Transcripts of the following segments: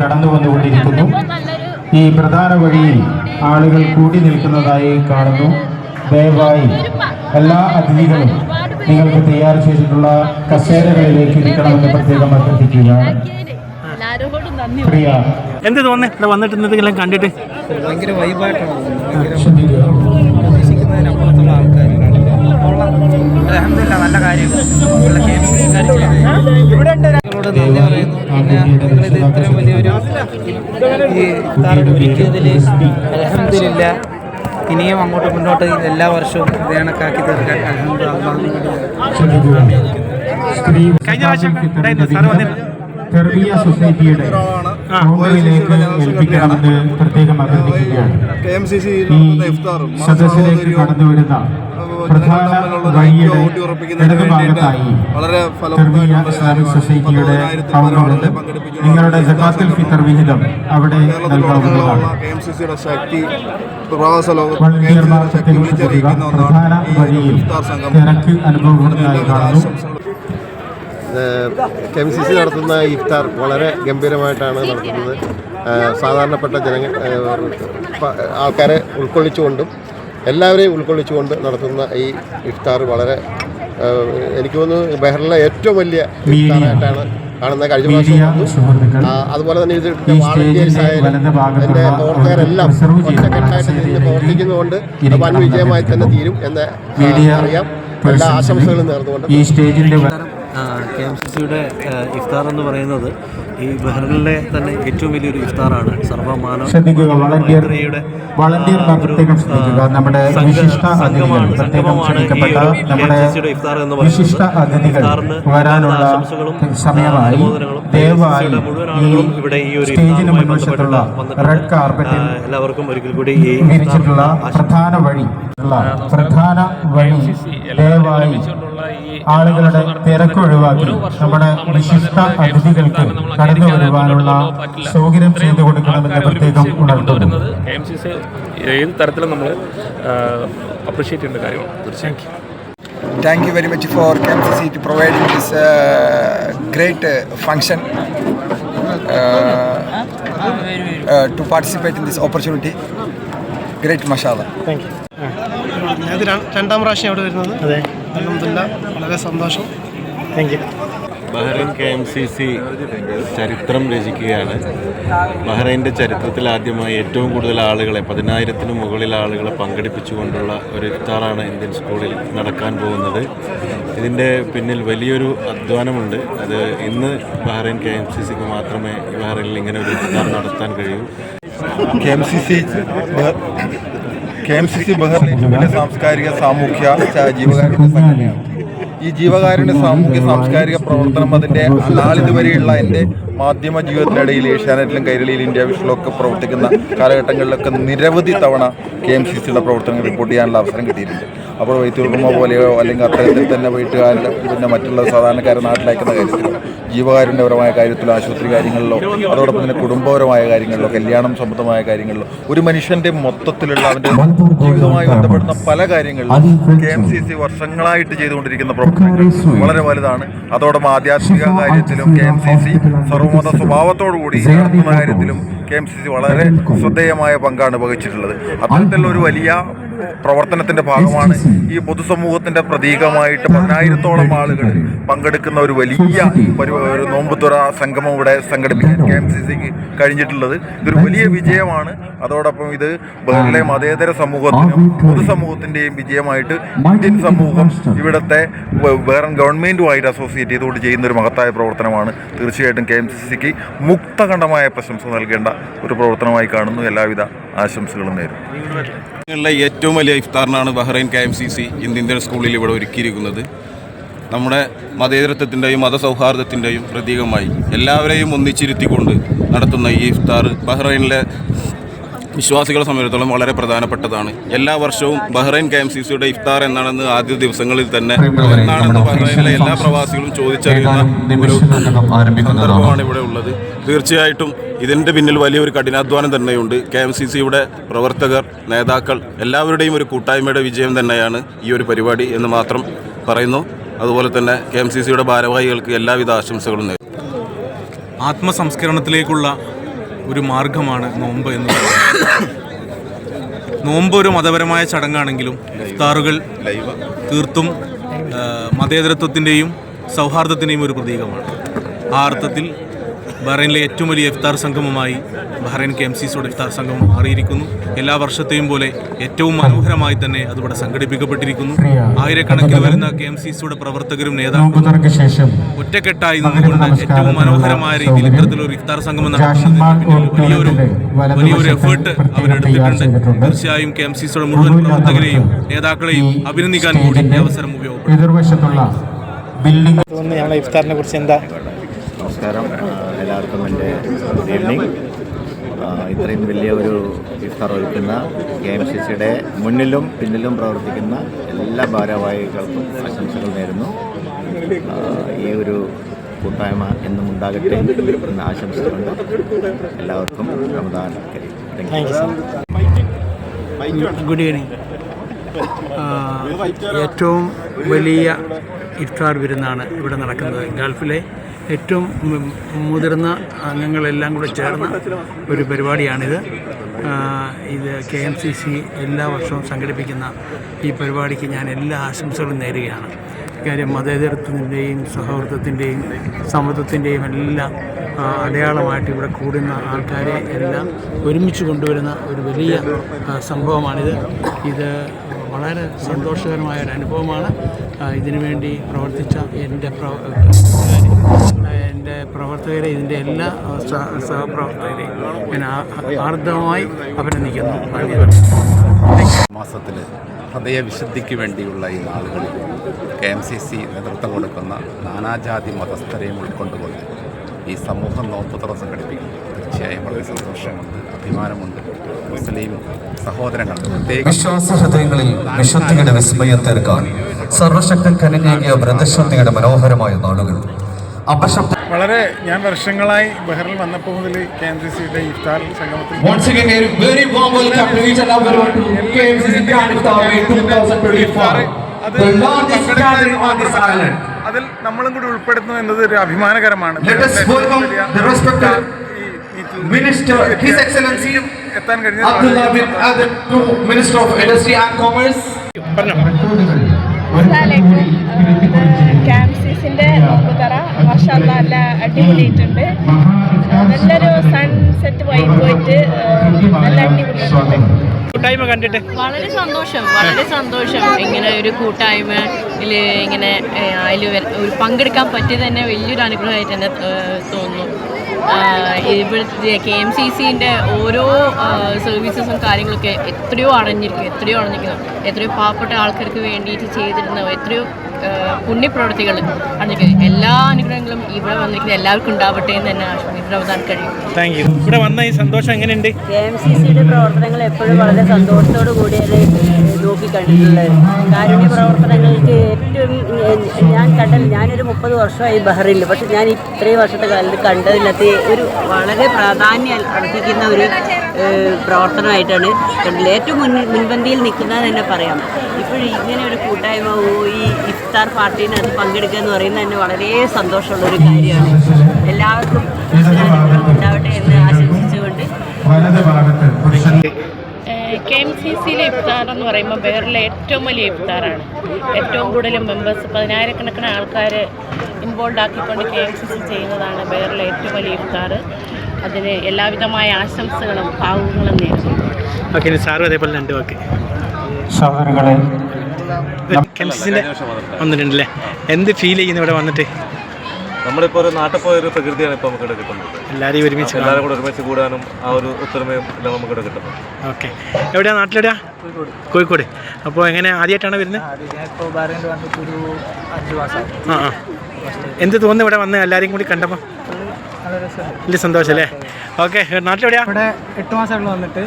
കടന്നു വന്നുകൊണ്ടിരിക്കുന്നു. ഈ പ്രധാന വഴിയിൽ ആളുകൾ കൂടി നിൽക്കുന്നതായി കാണുന്നു. ദയവായി എല്ലാ അതിഥികളും നിങ്ങൾക്ക് തയ്യാർ ചെയ്തിട്ടുള്ള കസേരകളിലേക്ക് ഇരിക്കണമെന്ന് പ്രത്യേകം അഭ്യർത്ഥിക്കുകയാണ്. എന്ത് തോന്നുന്നു ഇവിടെ വന്നിട്ട് എന്തെങ്കിലും കണ്ടിട്ട്? ഭയങ്കര വൈബായിട്ടാണ് പ്രതീക്ഷിക്കുന്നതിനപ്പുറത്തുള്ള ആൾക്കാർ. അൽഹംദുലില്ലാഹ് നല്ല കാര്യം. നിങ്ങളോട് നന്ദി പറയുന്നു. പിന്നെ നിങ്ങളിത് ഇത്രയും വലിയൊരു ഈ ഇഫ്താർ ഒരുക്കിയതിൽ അൽഹംദുലില്ലാഹ്. ഇനിയും അങ്ങോട്ട് മുന്നോട്ട് എല്ലാ വർഷവും ഇത് കണക്കാക്കി തീർക്കാൻ അൽഹംദുലില്ലാഹ്. തെർബിയ സൊസൈറ്റിയുടെ ഓർഡറിലേക്ക് ഏൽപ്പിക്കണമെന്ന് പ്രത്യേകം അഭ്യർത്ഥിക്കുകയാണ്. ഈ സദസ്സിലേക്ക് കടന്നു വരുന്ന പ്രധാന വഴിയുടെ ഇടതുഭാഗത്തായി തെർബിയ ഇസ്ലാമിക് സൊസൈറ്റിയുടെ ഭവനമുണ്ട്. നിങ്ങളുടെ സകാത്തുൽ ഫിത്തർ വിഹിതം അവിടെ നൽകാവുന്നതാണ്. വോളണ്ടിയർമാർ പ്രത്യേകം ശ്രദ്ധിക്കുക. പ്രധാന വഴിയിൽ തിരക്ക് അനുഭവപ്പെടുന്നതായി കാണുന്നു. KMCC നടത്തുന്ന ഇഫ്താർ വളരെ ഗംഭീരമായിട്ടാണ് നടത്തുന്നത്. സാധാരണപ്പെട്ട ആൾക്കാരെ ഉൾക്കൊള്ളിച്ചുകൊണ്ടും എല്ലാവരെയും ഉൾക്കൊള്ളിച്ചുകൊണ്ട് നടത്തുന്ന ഈ ഇഫ്താർ വളരെ എനിക്ക് തോന്നുന്നു ബഹ്റിനിലെ ഏറ്റവും വലിയ ഇഫ്താറായിട്ടാണ് കാണുന്നത്. കഴിഞ്ഞ പ്രാവശ്യം അതുപോലെ തന്നെ ഇത് വാളണ്ടിയേഴ്സ് ആയാലും അതിൻ്റെ പ്രവർത്തകരെല്ലാം ഒറ്റക്കെട്ടായിട്ട് നിന്ന് പ്രവർത്തിക്കുന്നതുകൊണ്ട് വൻ വിജയമായി തന്നെ തീരും എന്ന് അറിയാം. എല്ലാ ആശംസകളും നേർന്നുകൊണ്ട് KMCCയുടെ ഇഫ്താർ എന്ന് പറയുന്നത് ഈ ബഹ്റിനിലെ തന്നെ ഏറ്റവും വലിയൊരു ഇഫ്താറാണ്. സർവ്വമാനവ ഇഫ്താർ എന്ന് പറയുന്നത്. വരാനുള്ള സമയമായി മുഴുവൻ ആളുകളും ഇവിടെ ഈ ഒരു റെഡ് കാർപ്പറ്റിൽ എല്ലാവർക്കും ഒരിക്കൽ കൂടി പ്രധാന വഴി ദയവായി ആളുകളുടെ തിരക്ക് ഒഴിവാക്കി നമ്മുടെ വിശിഷ്ട അതിഥികൾക്ക് കടന്നു വരുവാനുള്ള സൗകര്യം ചെയ്തു കൊടുക്കണമെന്ന് പ്രത്യേകം ഉണർത്തുന്നു. KMCC ഏത് തരത്തിലും നമ്മൾ അപ്രീഷിയേറ്റ് ചെയ്യേണ്ട കാര്യമാണ്. തീർച്ചയായും Thank you very much for KMCC to providing this great function to participate in this opportunity. Great, mashallah. Thank you. ഞാൻ രണ്ടാം പ്രാവശ്യം അവിടെ വരുന്നത്. അതെ, അൽഹംദുലില്ലാഹ് വളരെ സന്തോഷം. Thank you. ബഹ്റൈൻ KMCC ചരിത്രം രചിക്കുകയാണ്. ബഹ്റൈൻ്റെ ചരിത്രത്തിൽ ആദ്യമായി ഏറ്റവും കൂടുതൽ ആളുകളെ 10,000-ന് മുകളിൽ ആളുകളെ പങ്കെടുപ്പിച്ചുകൊണ്ടുള്ള ഒരു ഇഫ്താറാണ് ഇന്ത്യൻ സ്കൂളിൽ നടക്കാൻ പോകുന്നത്. ഇതിൻ്റെ പിന്നിൽ വലിയൊരു അധ്വാനമുണ്ട്. അത് ഇന്ന് ബഹ്റൈൻ KMCCക്ക് മാത്രമേ ബഹ്റൈനിൽ ഇങ്ങനെ ഒരു ഇഫ്താർ നടത്താൻ കഴിയൂ. KMCC ബഹ്റൈനിലെ സാംസ്കാരിക സാമൂഹ്യ ജീവകാരുണ്യ സംഘടനയാണ്. ഈ ജീവകാരുണ്യ സാമൂഹ്യ സാംസ്കാരിക പ്രവർത്തനം അതിൻ്റെ നാളിതുവരെയുള്ള എൻ്റെ മാധ്യമ ജീവിതത്തിനിടയിൽ ഏഷ്യാനെറ്റിലും കൈരളിയിലും ഇന്ത്യ വിഷനിലൊക്കെ പ്രവർത്തിക്കുന്ന കാലഘട്ടങ്ങളിലൊക്കെ നിരവധി തവണ KMCCയുടെ പ്രവർത്തനങ്ങൾ റിപ്പോർട്ട് ചെയ്യാനുള്ള അവസരം കിട്ടിയിട്ടുണ്ട്. അപ്പോൾ വൈദ്യുർമ്മ പോലെയോ അല്ലെങ്കിൽ അത്തരത്തിൽ തന്നെ വീട്ടുകാരുടെ പിന്നെ മറ്റുള്ള സാധാരണക്കാരെ നാട്ടിലയക്കുന്ന കാര്യത്തിലോ ജീവകാരുണ്യപരമായ കാര്യത്തിലോ ആശുപത്രി കാര്യങ്ങളിലോ അതോടൊപ്പം തന്നെ കുടുംബപരമായ കാര്യങ്ങളിലോ കല്യാണം സംബന്ധമായ കാര്യങ്ങളിലോ ഒരു മനുഷ്യൻ്റെ മൊത്തത്തിലുള്ള അവൻ്റെ ജീവിതവുമായി ബന്ധപ്പെടുന്ന പല കാര്യങ്ങളിലും KMCC വർഷങ്ങളായിട്ട് ചെയ്തുകൊണ്ടിരിക്കുന്ന പ്രവർത്തനങ്ങൾ വളരെ വലുതാണ്. അതോടൊപ്പം ആധ്യാത്മിക കാര്യത്തിലും KMCC സർവമത സ്വഭാവത്തോടുകൂടി നടത്തുന്ന കാര്യത്തിലും KMCC വളരെ ശ്രദ്ധേയമായ പങ്കാണ് വഹിച്ചിട്ടുള്ളത്. അത്തരത്തിലുള്ള ഒരു വലിയ പ്രവർത്തനത്തിൻ്റെ ഭാഗമാണ് ഈ പൊതുസമൂഹത്തിൻ്റെ പ്രതീകമായിട്ട് 10,000-ഓളം ആളുകൾ പങ്കെടുക്കുന്ന ഒരു വലിയ ഒരു നോമ്പുതുറ സംഗമം ഇവിടെ സംഘടിപ്പിക്കാൻ KMCCക്ക് കഴിഞ്ഞിട്ടുള്ളത്. ഇതൊരു വലിയ വിജയമാണ്. അതോടൊപ്പം ഇത് ബഹ്റിനിലെ മതേതര സമൂഹത്തിനും പൊതുസമൂഹത്തിൻ്റെയും വിജയമായിട്ട് ഇന്ത്യൻ സമൂഹം ഇവിടുത്തെ ബഹ്റിൻ ഗവൺമെൻറ്റുമായിട്ട് അസോസിയേറ്റ് ചെയ്തുകൊണ്ട് ചെയ്യുന്നൊരു മഹത്തായ പ്രവർത്തനമാണ്. തീർച്ചയായിട്ടും KMCCക്ക് മുക്തഖണ്ഡമായ പ്രശംസ നൽകേണ്ട ഒരു പ്രവർത്തനമായി കാണുന്നു. എല്ലാവിധ ആശംസകളും നേരും. ഏറ്റവും വലിയ ഇഫ്താറിനാണ് ബഹ്റൈൻ KMCC ഇന്ത്യൻ സ്കൂളിൽ ഇവിടെ ഒരുക്കിയിരിക്കുന്നത്. നമ്മുടെ മതേതരത്വത്തിൻ്റെയും മതസൗഹാർദ്ദത്തിൻ്റെയും പ്രതീകമായി എല്ലാവരെയും ഒന്നിച്ചിരുത്തിക്കൊണ്ട് നടത്തുന്ന ഈ ഇഫ്താർ ബഹ്റൈനിലെ വിശ്വാസികളെ സംബന്ധിച്ചിടത്തോളം വളരെ പ്രധാനപ്പെട്ടതാണ്. എല്ലാ വർഷവും ബഹ്റൈൻ KMCCയുടെ ഇഫ്താർ എന്നാണെന്ന് ആദ്യ ദിവസങ്ങളിൽ തന്നെ എന്നാണെന്ന് ബഹ്റൈനിലെ എല്ലാ പ്രവാസികളും ചോദിച്ചറിയുന്ന ഒരു സന്ദർഭമാണ് ഇവിടെ ഉള്ളത്. തീർച്ചയായിട്ടും ഇതിൻ്റെ പിന്നിൽ വലിയൊരു കഠിനാധ്വാനം തന്നെയുണ്ട്. KMCCയുടെ പ്രവർത്തകർ, നേതാക്കൾ എല്ലാവരുടെയും ഒരു കൂട്ടായ്മയുടെ വിജയം തന്നെയാണ് ഈ ഒരു പരിപാടി എന്ന് മാത്രം പറയുന്നു. അതുപോലെ തന്നെ KMCCയുടെ ഭാരവാഹികൾക്ക് എല്ലാവിധ ആശംസകളും നേരുന്നു. ആത്മസംസ്കരണത്തിലേക്കുള്ള ഒരു മാർഗമാണ് നോമ്പ് എന്ന് പറയുന്നത്. നോമ്പ് ഒരു മതപരമായ ചടങ്ങാണെങ്കിലും ഇഫ്താറുകൾ തീർത്തും മതേതരത്വത്തിൻ്റെയും സൗഹാർദ്ദത്തിൻ്റെയും ഒരു പ്രതീകമാണ്. ആ അർത്ഥത്തിൽ ബഹ്റൈനിലെ ഏറ്റവും വലിയ ഇഫ്താർ സംഗമമായി ബഹ്റൈൻ KMCCയുടെ ഇഫ്താർ സംഗമം മാറിയിരിക്കുന്നു. എല്ലാ വർഷത്തെയും പോലെ ഏറ്റവും മനോഹരമായി തന്നെ അതിവിടെ സംഘടിപ്പിക്കപ്പെട്ടിരിക്കുന്നു. ആയിരക്കണക്കിന് വരുന്ന KMCCയുടെ പ്രവർത്തകരും നേതാക്കളും ഒറ്റക്കെട്ടായി നിന്നുകൊണ്ട് ഏറ്റവും മനോഹരമായ രീതിയിൽ ഇത്തരത്തിലൊരു ഇഫ്താർ സംഗമം നടത്തുന്നതിന് വലിയൊരു എഫേർട്ട് അവരെടുത്തിട്ടുണ്ട്. തീർച്ചയായും KMCCയുടെ മുഴുവൻ പ്രവർത്തകരെയും നേതാക്കളെയും അഭിനന്ദിക്കാൻ കൂടി ഈ അവസരം ഉപയോഗപ്പെടുത്തും. ഞങ്ങളുടെ ഇഫ്താറിനെ കുറിച്ച് എന്താ? നമസ്കാരം, എല്ലാവർക്കും എൻ്റെ ഗുഡ് ഈവനിങ്. ഇത്രയും വലിയ ഒരു ഇഫ്താർ ഒരുക്കുന്ന KMCCയുടെ മുന്നിലും പിന്നിലും പ്രവർത്തിക്കുന്ന എല്ലാ ഭാരവാഹികൾക്കും ആശംസകൾ നേരുന്നു. ഈ ഒരു കൂട്ടായ്മ എന്നും ഉണ്ടാകട്ടെ എന്ന് ആശംസിച്ചുകൊണ്ട് എല്ലാവർക്കും റമദാൻ ഗുഡ് ഈവനിങ്. ഏറ്റവും വലിയ ഇഫ്താർ വിരുന്നാണ് ഇവിടെ നടക്കുന്നത്. ഗൾഫിലെ ഏറ്റവും മുതിർന്ന അംഗങ്ങളെല്ലാം കൂടെ ചേർന്ന ഒരു പരിപാടിയാണിത്. ഇത് KMCC എല്ലാ വർഷവും സംഘടിപ്പിക്കുന്ന ഈ പരിപാടിക്ക് ഞാൻ എല്ലാ ആശംസകളും നേരുകയാണ്. കാര്യം മതേതരത്വത്തിൻ്റെയും സൗഹാർദ്ദത്തിൻ്റെയും സമത്വത്തിൻ്റെയും എല്ലാം അടയാളമായിട്ട് ഇവിടെ കൂടുന്ന ആൾക്കാരെ എല്ലാം ഒരുമിച്ച് കൊണ്ടുവരുന്ന ഒരു വലിയ സംഭവമാണിത്. ഇത് വളരെ സന്തോഷകരമായ ഒരു അനുഭവമാണ്. ഇതിനുവേണ്ടി പ്രവർത്തിച്ച എൻ്റെ പ്രവർത്തകരെ, ഇതിൻ്റെ എല്ലാ സഹപ്രവർത്തകരെയും ഞാൻ ആർദ്രമായി അഭിനന്ദിക്കുന്നു. മാസത്തിൽ ഹൃദയവിശുദ്ധിക്ക് വേണ്ടിയുള്ള ഈ നാളുകളിൽ KMCC നേതൃത്വം കൊടുക്കുന്ന നാനാജാതി മതസ്ഥരെയും ഉൾക്കൊണ്ടുകൊണ്ട് ഈ സമൂഹ നോമ്പുതുറ സംഘടിപ്പിക്കുന്നു. തീർച്ചയായും വളരെ സന്തോഷമുണ്ട്, അഭിമാനമുണ്ട്. മുസ്ലിം സഹോദരങ്ങൾ വിശ്വാസ ഹൃദയങ്ങളിൽ വിശുദ്ധിയുടെ വിസ്മയം തീർക്കാൻ സർവശക്തൻ കനിഞ്ഞേകിയ വ്രതശുദ്ധിയുടെ മനോഹരമായ നാളുകൾ. വളരെ ഞാൻ വർഷങ്ങളായി ബഹ്റിൽ വന്നപ്പോൾ മുതൽ KMCCയുടെ ഇഫ്താർ സംഗമത്തിൽ അതിൽ നമ്മളും കൂടി ഉൾപ്പെടുത്തുന്നു എന്നത് ഒരു അഭിമാനകരമാണ്. Minister, His Excellency എത്താൻ കഴിഞ്ഞ Minister of Industry and Commerce. KMCCന്റെ നോമ്പുതറ മാഷാഅല്ലാഹ് നല്ല അടിപൊളിയായിട്ടുണ്ട്. നല്ലൊരു സൺസെറ്റ് വൈബ് പോയിട്ട് നല്ല അടിപൊളിയായിട്ടുണ്ട്. കൂട്ടായ്മ കണ്ടിട്ട് വളരെ സന്തോഷം. ഇങ്ങനെ ഒരു കൂട്ടായ്മയിൽ ഇങ്ങനെ അതിൽ ഒരു പങ്കെടുക്കാൻ പറ്റിയത് തന്നെ വലിയൊരു അനുഗ്രഹമായിട്ട് തന്നെ തോന്നുന്നു. ഇവിടുത്തെ KMCCൻ്റെ ഓരോ സർവീസസും കാര്യങ്ങളൊക്കെ എത്രയോ അടഞ്ഞിരിക്കുന്നു. എത്രയോ പാവപ്പെട്ട ആൾക്കാർക്ക് വേണ്ടിയിട്ട് ചെയ്തിരുന്ന എത്രയോ പുണ്യപ്രവൃത്തികൾ അടഞ്ഞിരിക്കുന്നു. എല്ലാ അനുഗ്രഹങ്ങളും ഇവിടെ വന്നിരിക്കുന്ന എല്ലാവർക്കും ഉണ്ടാവട്ടെ എന്ന് തന്നെ ആശംസിക്കാൻ കഴിയും. Thank you. ഇവിടെ വന്ന ഈ സന്തോഷം എങ്ങനെയുണ്ട്? KMCCയുടെ പ്രവർത്തനങ്ങൾ എപ്പോഴും വളരെ സന്തോഷത്തോടു കൂടിയാണ് നോക്കിക്കണ്ടിട്ടുള്ളത്. കാരുണ്യ പ്രവർത്തനങ്ങൾക്ക് ഏറ്റവും ഞാനൊരു 30 വർഷമായി ബഹ്റൈനിൽ. പക്ഷെ ഞാൻ ഇത്രയും വർഷത്തെ കാലത്ത് കണ്ടതിനകത്ത് ഒരു വളരെ പ്രാധാന്യം അർഹിക്കുന്ന ഒരു പ്രവർത്തനമായിട്ടാണ് കണ്ടത്. ഏറ്റവും മുൻപന്തിയിൽ നിൽക്കുന്നത് തന്നെ പറയാം. ഇപ്പോഴും ഇങ്ങനെ ഒരു കൂട്ടായ്മ ഈ ഇഫ്താർ പാർട്ടിനകത്ത് പങ്കെടുക്കുക എന്ന് പറയുന്നത് തന്നെ വളരെ സന്തോഷമുള്ളൊരു കാര്യമാണ്. എല്ലാവർക്കും ഉണ്ടാവട്ടെ എന്ന് ആശംസിച്ചുകൊണ്ട് KMCCയിലെ ഇഫ്താർ എന്ന് പറയുമ്പോൾ ബഹ്റിനിലെ ഏറ്റവും വലിയ ഇഫ്താറാണ്. ഏറ്റവും കൂടുതൽ മെമ്പേഴ്സ് 10,000-കണക്കിന് ആൾക്കാർ ഇൻവോൾവ് ആക്കിക്കൊണ്ട് KMCC ചെയ്യുന്നതാണ് ബഹ്റിനിലെ ഏറ്റവും വലിയ ഇഫ്താർ. അതിന് എല്ലാവിധമായ ആശംസകളും ഭാവുകങ്ങളും നേരുന്നു. ഓക്കെ, സാറും അതേപോലെ 2 വാക്ക്. KMCCൻ്റെ വന്നിട്ടുണ്ടല്ലേ? എന്ത് ഫീൽ ചെയ്യുന്നു ഇവിടെ വന്നിട്ട്? നമ്മളിപ്പോൾ ഒരു നാട്ടിൽ പോയൊരു പ്രകൃതിയാണ് ഇപ്പോൾ നമുക്കിവിടെ കിട്ടുന്നത്. എല്ലാവരും കൂടെ ഒരുമിച്ച് കൂടാനും ആ ഒരു ഒത്തൊരുമയും എല്ലാം നമുക്കിവിടെ കിട്ടുന്നത്. ഓക്കെ, എവിടെയാണ്? നാട്ടിലെവിടെയാ? കോഴിക്കോട്. അപ്പോൾ എങ്ങനെ ആദ്യമായിട്ടാണ് വരുന്നത്? എന്ത് തോന്നുന്നു ഇവിടെ വന്ന് എല്ലാവരെയും കൂടി കണ്ടപ്പോൾ? വലിയ സന്തോഷം അല്ലേ? ഓക്കെ, നാട്ടിലെവിടെയാ? ഇവിടെ 8 മാസമായിട്ട് വന്നിട്ട്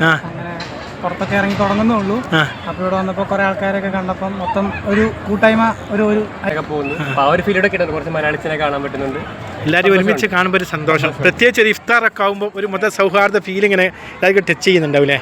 പുറത്തൊക്കെ ഇറങ്ങി തുടങ്ങുന്നുള്ളൂ. അപ്പോൾ ഇവിടെ വന്നപ്പോൾ കുറേ ആൾക്കാരൊക്കെ കണ്ടപ്പം മൊത്തം ഒരു കൂട്ടായ്മ ഒരു പോകുന്നു. ആ ഒരു ഫീൽഡൊക്കെ കിട്ടുന്നു. കുറച്ച് മലയാളിസിനെ കാണാൻ പറ്റുന്നുണ്ട്. എല്ലാവരും ഒരുമിച്ച് കാണുമ്പോൾ ഒരു സന്തോഷം. പ്രത്യേകിച്ച് ഒരു ഇഫ്താറൊക്കെ ആകുമ്പോൾ ഒരു മത സൗഹാർദ്ദ ഫീലിങ്ങനെ എല്ലാവർക്കും ടച്ച് ചെയ്യുന്നുണ്ടാവില്ലേ?